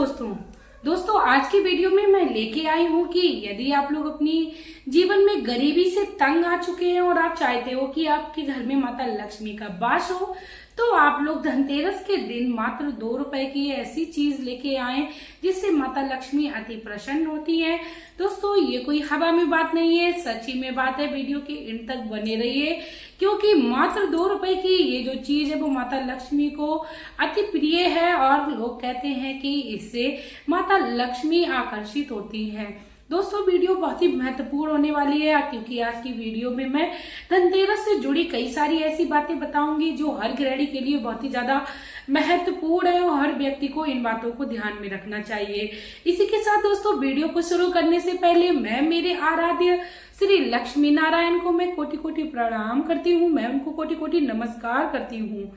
दोस्तों आज की वीडियो में मैं लेके आई हूँ कि यदि आप लोग अपनी जीवन में गरीबी से तंग आ चुके हैं और आप चाहते हो कि आपके घर में माता लक्ष्मी का वास हो, तो आप लोग धनतेरस के दिन मात्र 2 रुपए की ऐसी चीज लेके आए जिससे माता लक्ष्मी अति प्रसन्न होती है। दोस्तों ये कोई हवा में बात नहीं है, सच्ची में बात है। वीडियो के एंड तक बने रहिए क्योंकि मात्र 2 रुपए की ये जो चीज है वो माता लक्ष्मी को अति प्रिय है और लोग कहते हैं कि इससे माता लक्ष्मी आकर्षित होती हैं। दोस्तों वीडियो बहुत ही महत्वपूर्ण होने वाली है क्योंकि आज की वीडियो में मैं धनतेरस से जुड़ी कई सारी ऐसी बातें बताऊंगी जो हर गृहिणी के लिए बहुत ही ज्यादा महत्वपूर्ण है और हर व्यक्ति को इन बातों को ध्यान में रखना चाहिए। इसी के साथ दोस्तों वीडियो को शुरू करने से पहले मैं मेरे आराध्य श्री लक्ष्मी नारायण को मैं कोटि कोटि प्रणाम करती हूँ, मैं उनको कोटि कोटि नमस्कार करती हूँ।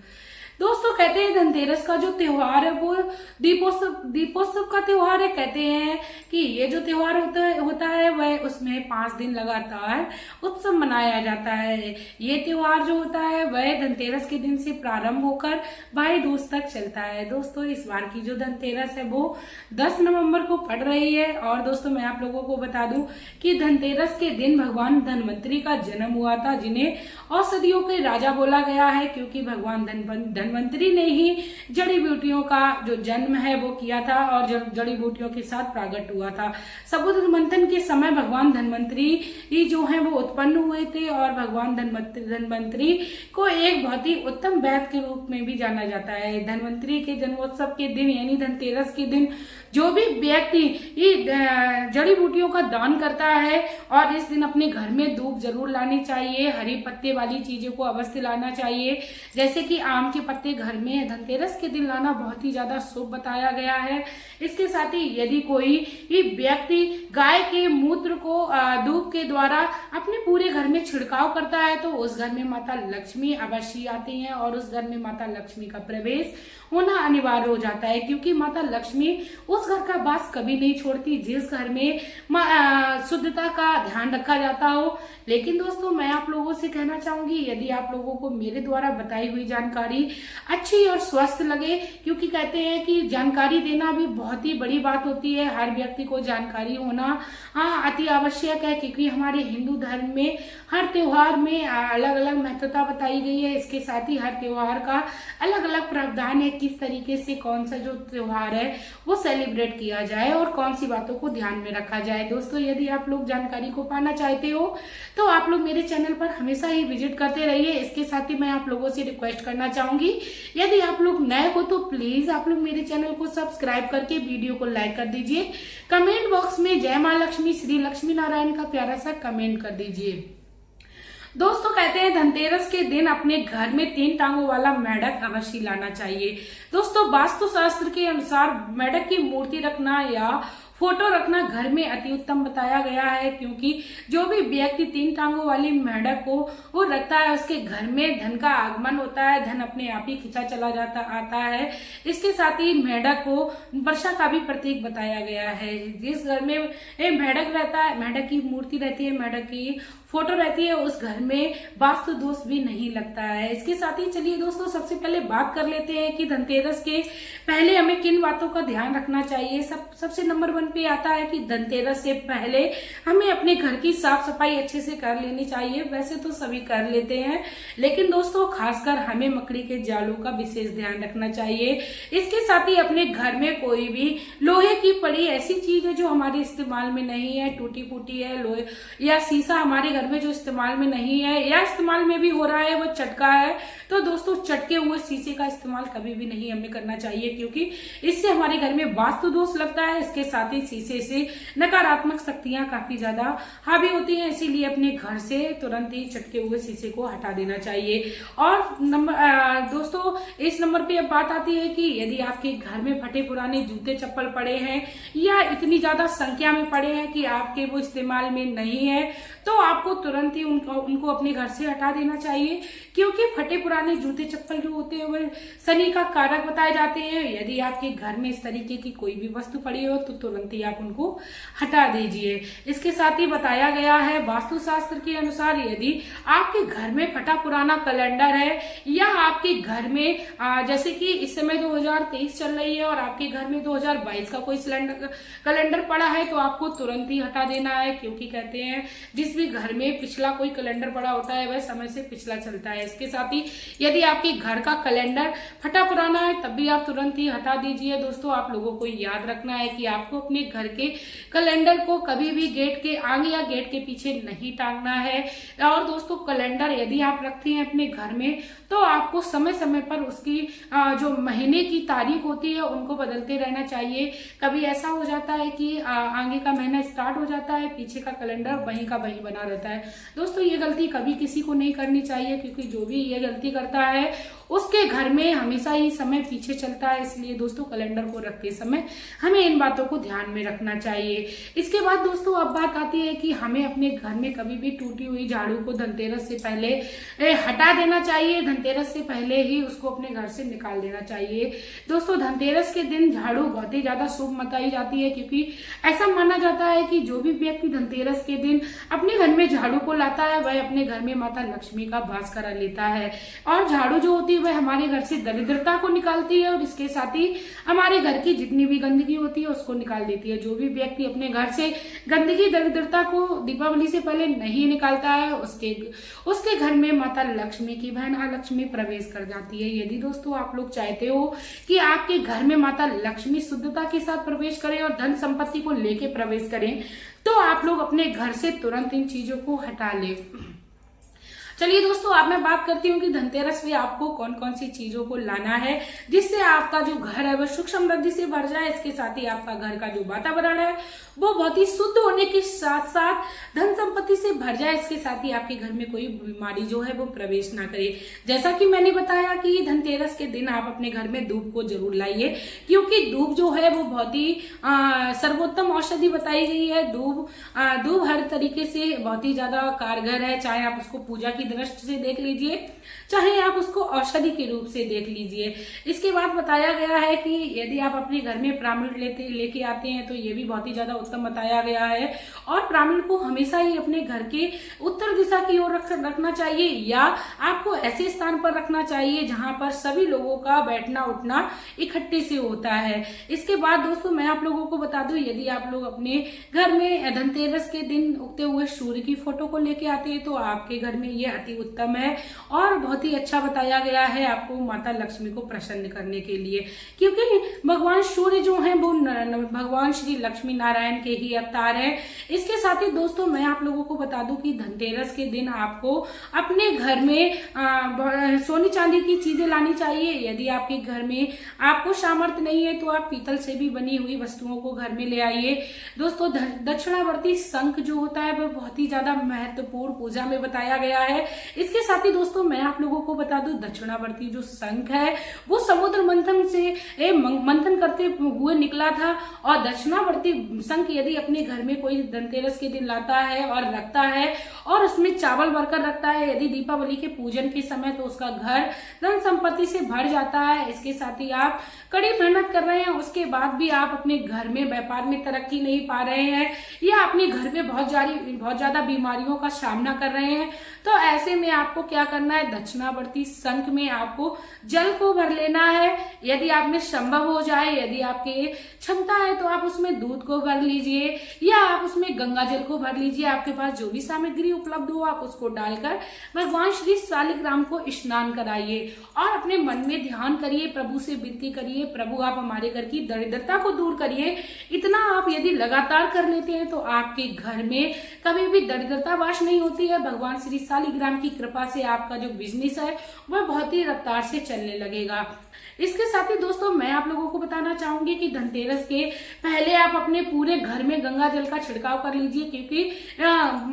दोस्तों कहते हैं धनतेरस का जो त्योहार है वो दीपोत्सव का त्योहार है। कहते हैं कि ये जो त्योहार होता है वह उसमें 5 दिन लगातार उत्सव मनाया जाता है। ये त्योहार जो होता है वह धनतेरस के दिन से प्रारंभ होकर भाई दूज तक चलता है। दोस्तों इस बार की जो धनतेरस है वो 10 नवंबर को पड़ रही है। और दोस्तों मैं आप लोगों को बता दूं कि धनतेरस के दिन भगवान धन्वंतरी का जन्म हुआ था, जिन्हें औषधियों के राजा बोला गया है क्योंकि भगवान धन्वंतरी ने ही जड़ी बूटियों का जो जन्म है वो किया था और जड़ी बूटियों के साथ प्रकट हुआ था। समुद्र मंथन के समय भगवान धन्वंतरी जो है वो उत्पन्न हुए थे और भगवान धन्वंतरी को एक बहुत ही उत्तम वैद्य के रूप में भी जाना जाता है। धन्वंतरी के जन्मोत्सव के दिन यानी धनतेरस के दिन जो भी व्यक्ति जड़ी बूटियों का दान करता है और इस दिन अपने घर में धूप जरूर लानी चाहिए। हरी पत्ते वाली चीजों को अवश्य लाना चाहिए, जैसे कि आम के पत्ते घर में धनतेरस के दिन लाना बहुत ही ज्यादा शुभ बताया गया है। इसके साथ ही यदि कोई व्यक्ति गाय के मूत्र को धूप के द्वारा अपने पूरे घर में छिड़काव करता है तो उस घर में माता लक्ष्मी अवश्य आती हैं और उस घर में माता लक्ष्मी का प्रवेश होना अनिवार्य हो जाता है क्योंकि माता लक्ष्मी उस घर का वास कभी नहीं छोड़ती जिस घर में शुद्धता का ध्यान रखा जाता हो। लेकिन दोस्तों मैं आप लोगों से कहना चाहूंगी यदि आप लोगों को मेरे द्वारा बताई हुई जानकारी अच्छी और स्वस्थ लगे, क्योंकि कहते हैं कि जानकारी देना भी बहुत ही बड़ी बात होती है। हर व्यक्ति को जानकारी होना अति आवश्यक है क्योंकि हमारे हिंदू धर्म में हर त्योहार में अलग अलग महत्वता बताई गई है। इसके साथ ही हर त्योहार का अलग अलग प्रावधान है किस तरीके से कौन सा जो त्योहार है वो सेलिब्रेट किया जाए और कौन सी बातों को ध्यान में रखा जाए। दोस्तों यदि आप लोग जानकारी को पाना चाहते हो तो आप लोग मेरे चैनल पर हमेशा ही विजिट करते रहिए। इसके साथ ही मैं आप लोगों से रिक्वेस्ट करना चाहूंगी यदि आप लोग नए हो तो प्लीज आप लोग मेरे चैनल को सब्सक्राइब करके वीडियो को लाइक कर दीजिए। कमेंट बॉक्स में जय मां लक्ष्मी श्री लक्ष्मी नारायण का प्यारा सा कमेंट कर दीजिए। दोस्तों कहते हैं धनतेरस के दिन अपने घर में 3 टांगों वाला मेढक अवश्य लाना चाहिए। दोस्तों वास्तु शास्त्र के अनुसार मेढक की मूर्ति रखना या फोटो रखना घर में अति उत्तम बताया गया है क्योंकि जो भी व्यक्ति 3 टांगों वाली मेढक को वो रखता है उसके घर में धन का आगमन होता है, धन अपने आप ही खिंचा चला आता है। इसके साथ ही मेढक को वर्षा का भी प्रतीक बताया गया है। जिस घर में मेढक रहता है, मेढक की मूर्ति रहती है, मेढक की फोटो रहती है, उस घर में वास्तु दोष भी नहीं लगता है। इसके साथ ही चलिए दोस्तों सबसे पहले बात कर लेते हैं कि धनतेरस के पहले हमें किन बातों का ध्यान रखना चाहिए। सबसे नंबर 1 पे आता है कि धनतेरस से पहले हमें अपने घर की साफ सफाई अच्छे से कर लेनी चाहिए। वैसे तो सभी कर लेते हैं लेकिन दोस्तों खासकर हमें मकड़ी के जालों का विशेष ध्यान रखना चाहिए। इसके साथ ही अपने घर में कोई भी लोहे की पड़ी ऐसी चीज है जो हमारे इस्तेमाल में नहीं है, टूटी फूटी है, लोहे या शीशा हमारे घर में जो इस्तेमाल में नहीं है या इस्तेमाल में भी हो रहा है वो चटका है, तो दोस्तों चटके हुए शीशे का इस्तेमाल कभी भी नहीं हमें करना चाहिए क्योंकि इससे हमारे घर में वास्तु दोष लगता है। इसके साथ ही शीशे से नकारात्मक शक्तियां काफी ज्यादा हावी होती हैं, इसीलिए अपने घर से तुरंत ही चटके हुए शीशे को हटा देना चाहिए। और दोस्तों इस नंबर पे अब बात आती है कि यदि आपके घर में फटे पुराने जूते चप्पल पड़े हैं या इतनी ज्यादा संख्या में पड़े हैं कि आपके वो इस्तेमाल में नहीं है तो आपको तुरंत ही उनको अपने घर से हटा देना चाहिए, क्योंकि फटे पुराने जूते चप्पल जो होते हैं वह शनि का कारक बताए जाते हैं। यदि आपके घर में इस तरीके की कोई भी वस्तु पड़ी हो तो तुरंत ही आप उनको हटा दीजिए। इसके साथ ही बताया गया है वास्तुशास्त्र के अनुसार, यदि आपके घर में फटा पुराना कैलेंडर है या आपके घर में जैसे कि इस समय 2023 चल रही है और आपके घर में 2022 का कोई कैलेंडर पड़ा है तो आपको तुरंत ही हटा देना है, क्योंकि कहते हैं जिस भी घर में पिछला कोई कैलेंडर पड़ा होता है वह समय से पिछला चलता है। इसके साथ ही यदि आपके घर का कैलेंडर फटा पुराना है तब भी आप तुरंत ही हटा दीजिए। दोस्तों, आप लोगों को याद रखना है कि आपको अपने घर के कैलेंडर को कभी भी गेट के आगे या गेट के पीछे नहीं टांगना है। और दोस्तों, कैलेंडर यदि आप रखते हैं अपने घर में तो आपको समय समय पर उसकी जो महीने की तारीख होती है उनको बदलते रहना चाहिए। कभी ऐसा हो जाता है कि आगे का महीना स्टार्ट हो जाता है, पीछे का कैलेंडर वहीं का वहीं बना रहता है। दोस्तों, ये गलती कभी किसी को नहीं करनी चाहिए, क्योंकि जो भी ये गलती करता है उसके घर में हमेशा ही समय पीछे चलता है। इसलिए दोस्तों, कैलेंडर को रखते समय हमें इन बातों को ध्यान में रखना चाहिए। इसके बाद दोस्तों, अब बात आती है कि हमें अपने घर में कभी भी टूटी हुई झाड़ू को धनतेरस से पहले हटा देना चाहिए। धनतेरस से पहले ही उसको अपने घर से निकाल देना चाहिए। दोस्तों, धनतेरस के दिन झाड़ू बहुत ही ज्यादा शुभ बताई जाती है, क्योंकि ऐसा माना जाता है कि जो भी व्यक्ति धनतेरस के दिन अपने घर में झाड़ू को लाता है वह अपने घर में माता लक्ष्मी का वास करा लेता है। और झाड़ू जो होती है वह हमारे घर से दरिद्रता को निकालती है और इसके साथ ही हमारे घर की जितनी भी गंदगी होती है उसको निकाल देती है। जो भी व्यक्ति अपने घर से गंदगी दरिद्रता को दीपावली से पहले नहीं निकालता है उसके घर में माता लक्ष्मी की बहन अलक्ष्मी प्रवेश कर जाती है। यदि दोस्तों आप लोग चाहते हो कि आपके घर में माता लक्ष्मी शुद्धता के साथ प्रवेश करें और धन संपत्ति को लेके प्रवेश करें तो आप लोग अपने घर से तुरंत इन चीजों को हटा लें। चलिए दोस्तों, अब मैं बात करती हूँ कि धनतेरस पे आपको कौन कौन सी चीजों को लाना है जिससे आपका जो घर है वह सुख समृद्धि से भर जाए। इसके साथ ही आपका घर का जो वातावरण है वो बहुत ही शुद्ध होने के साथ साथ धन संपत्ति से भर जाए। इसके साथ ही आपके घर में कोई बीमारी जो है वो प्रवेश ना करे। जैसा कि मैंने बताया कि धनतेरस के दिन आप अपने घर में धूप को जरूर लाइए, क्योंकि धूप जो है वो बहुत ही सर्वोत्तम औषधि बताई गई है। धूप हर तरीके से बहुत ही ज्यादा कारगर है, चाहे आप उसको पूजा की दृष्टि से देख लीजिए, चाहे आप उसको औषधि के रूप से देख लीजिए। इसके बाद बताया गया है कि यदि आप अपने घर में ब्राह्मण लेके आते हैं तो ये भी बहुत ही ज्यादा उत्तम बताया गया है। और ब्राह्मण को हमेशा ही अपने घर के उत्तर दिशा की ओर रखना चाहिए या आपको ऐसे स्थान पर रखना चाहिए जहां पर सभी लोगों का बैठना उठना इकट्ठे से होता है। इसके बाद दोस्तों, मैं आप लोगों को बता दूं, यदि आप लोग अपने घर में धनतेरस के दिन उगते हुए सूर्य की फोटो को लेके आते हैं तो आपके घर में ये अति उत्तम है और बहुत ही अच्छा बताया गया है आपको माता लक्ष्मी को प्रसन्न करने के लिए, क्योंकि भगवान सूर्य जो हैं वो भगवान श्री लक्ष्मी नारायण के ही अवतार है। इसके साथ ही दोस्तों, मैं आप लोगों को बता दूं कि धनतेरस के दिन आपको अपने घर में सोने चांदी की चीजें लानी चाहिए। यदि आपके घर में आपको सामर्थ्य नहीं है तो आप पीतल से भी बनी हुई वस्तुओं को घर में ले आइए। दोस्तों, दक्षिणावर्ती शंख जो होता है वह बहुत ही ज्यादा महत्वपूर्ण पूजा में बताया गया है। इसके साथ ही दोस्तों, मैं आप लोगों को बता दूं, दक्षिणावर्ती जो शंख है वो समुद्र मंथन करते हुए निकला था। और दक्षिणावर्ती शंख यदि अपने घर में कोई धनतेरस के दिन लाता है और रखता है और उसमें चावल भरकर रखता है, यदि दीपावली के पूजन के समय, तो उसका घर धन संपत्ति से भर जाता है। इसके साथ ही आप कड़ी मेहनत कर रहे हैं, उसके बाद भी आप अपने घर में व्यापार में तरक्की नहीं पा रहे हैं या अपने घर में बहुत ज्यादा बीमारियों का सामना कर रहे हैं, तो ऐसे में आपको क्या करना है, दक्षिणावर्ती शंख में आपको जल को भर लेना है। यदि आप में संभव हो जाए, यदि आपके क्षमता है तो आप उसमें दूध को भर लीजिए या आप उसमें गंगा जल को भर लीजिए। आपके पास जो भी सामग्री उपलब्ध हो आप उसको डालकर भगवान श्री शालिग्राम को स्नान कराइए और अपने मन में ध्यान करिए, प्रभु से विनती करिए, प्रभु आप हमारे घर की दरिद्रता को दूर करिए। इतना आप यदि लगातार कर लेते हैं तो आपके घर में कभी भी दरिद्रता वास नहीं होती है। भगवान श्री शालिग्राम की कृपा से आपका जो बिजनेस है वह बहुत ही रफ्तार से चलने लगेगा। इसके साथ ही दोस्तों मैं आप लोगों को बताना चाहूंगी कि धनतेरस के पहले आप अपने पूरे घर में गंगा जल का छिड़काव कर लीजिए, क्योंकि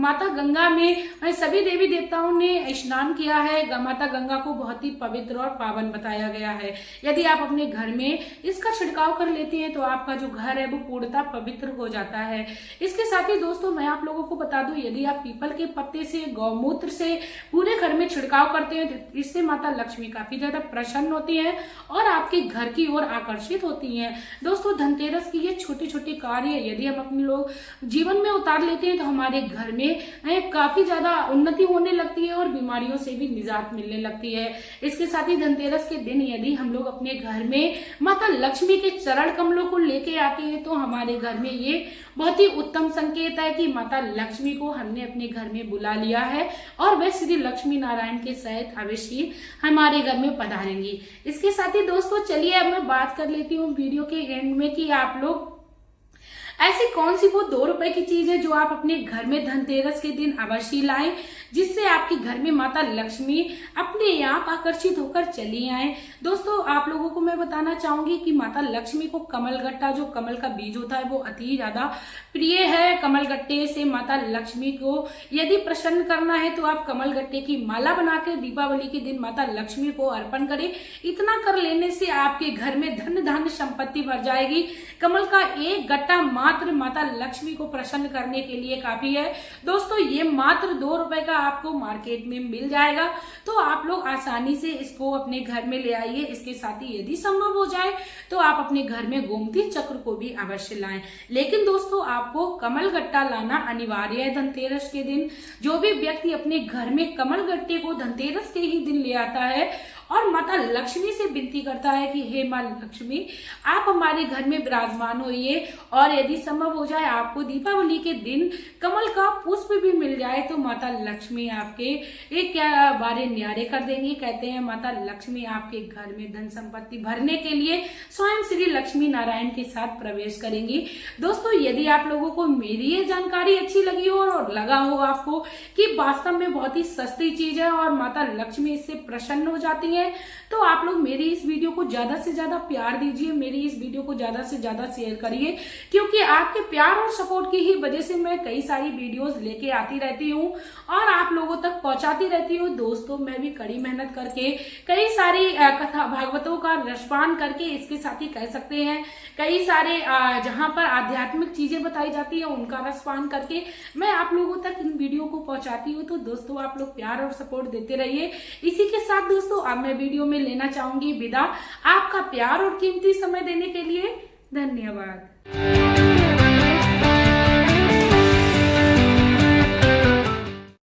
माता गंगा में सभी देवी देवताओं ने स्नान किया है। माता गंगा को बहुत ही पवित्र और पावन बताया गया है। यदि आप अपने घर में इसका छिड़काव कर लेते हैं तो आपका जो घर है वो पूर्णतः पवित्र हो जाता है। इसके साथ ही दोस्तों मैं आप लोगों को बता दूं, यदि आप पीपल के पत्ते से, गौमूत्र से पूरे घर में छिड़काव करते हैं तो इससे माता लक्ष्मी काफी ज्यादा प्रसन्न होती है और आपके घर की ओर आकर्षित होती हैं। दोस्तों धनतेरस की ये छोटे छोटे कार्य यदि हम अपने लोग जीवन में उतार लेते हैं तो हमारे घर में काफी ज्यादा उन्नति होने लगती है और बीमारियों से भी निजात मिलने लगती है। इसके साथ ही धनतेरस के दिन यदि हम लोग अपने घर में माता लक्ष्मी के चरण कमलों को लेके आते हैं तो हमारे घर में ये बहुत ही उत्तम संकेत है कि माता लक्ष्मी को हमने अपने घर में बुला लिया है और वह श्री लक्ष्मी नारायण के सहित अवश्य हमारे घर में पधारेंगी। इसके साथ ही दोस्तों चलिए अब मैं बात कर लेती हूँ वीडियो के एंड में कि आप लोग ऐसी कौन सी वो 2 रुपए की चीज है जो आप अपने घर में धनतेरस के दिन अवश्य लाएं, जिससे आपके घर में माता लक्ष्मी अपने आप आकर्षित होकर चली आए। दोस्तों आप लोगों को मैं बताना चाहूंगी कि माता लक्ष्मी को कमलगट्टा, जो कमल का बीज होता है, वो अति ज्यादा प्रिय है। कमलगट्टे से माता लक्ष्मी को यदि प्रसन्न करना है तो आप कमलगट्टे की माला बनाकर दीपावली के दिन माता लक्ष्मी को अर्पण करें। इतना कर लेने से आपके घर में धन धान्य संपत्ति भर जाएगी। कमल का एक गट्टा मात्र माता लक्ष्मी को प्रसन्न करने के लिए काफी है। दोस्तों ये मात्र 2 रुपए का आपको मार्केट में मिल जाएगा, तो आप लोग आसानी से इसको अपने घर में ले आइए। इसके साथ ही यदि संभव हो जाए तो आप अपने घर में गोमती चक्र को भी अवश्य लाएं। लेकिन दोस्तों आपको कमल गट्टा लाना अनिवार्य है धनतेरस के दिन। जो भी व्यक्ति अपने घर में कमल गट्टे को धनतेरस के ही दिन ले आता है और माता लक्ष्मी से विनती करता है कि हे मां लक्ष्मी आप हमारे घर में विराजमान होइए, और यदि संभव हो जाए आपको दीपावली के दिन कमल का पुष्प भी मिल जाए तो माता लक्ष्मी आपके एक क्या बारे न्यारे कर देंगी। कहते हैं माता लक्ष्मी आपके घर में धन संपत्ति भरने के लिए स्वयं श्री लक्ष्मी नारायण के साथ प्रवेश करेंगी। दोस्तों यदि आप लोगों को मेरी ये जानकारी अच्छी लगी हो और लगा हो आपको कि वास्तव में बहुत ही सस्ती चीज है और माता लक्ष्मी इससे प्रसन्न हो जाती है, तो आप लोग मेरी इस वीडियो को ज्यादा से ज्यादा प्यार दीजिए, मेरी इस वीडियो को ज्यादा से ज्यादा शेयर करिए, क्योंकि आपके प्यार और सपोर्ट की ही वजह से मैं कई सारी वीडियोस लेके आती रहती हूँ और आप लोगों तक पहुंचाती रहती हूँ। दोस्तों मैं भी कड़ी मेहनत करके कई सारी कथा भागवतों का रसपान करके, इसके साथ ही कह सकते हैं कई सारे जहां पर आध्यात्मिक चीजें बताई जाती है उनका रसपान करके मैं आप लोगों तक इन वीडियो को पहुंचाती हूँ। तो दोस्तों आप लोग प्यार और सपोर्ट देते रहिए। इसी के साथ दोस्तों अब मैं वीडियो में लेना चाहूंगी विदा। आपका प्यार और कीमती समय देने के लिए धन्यवाद।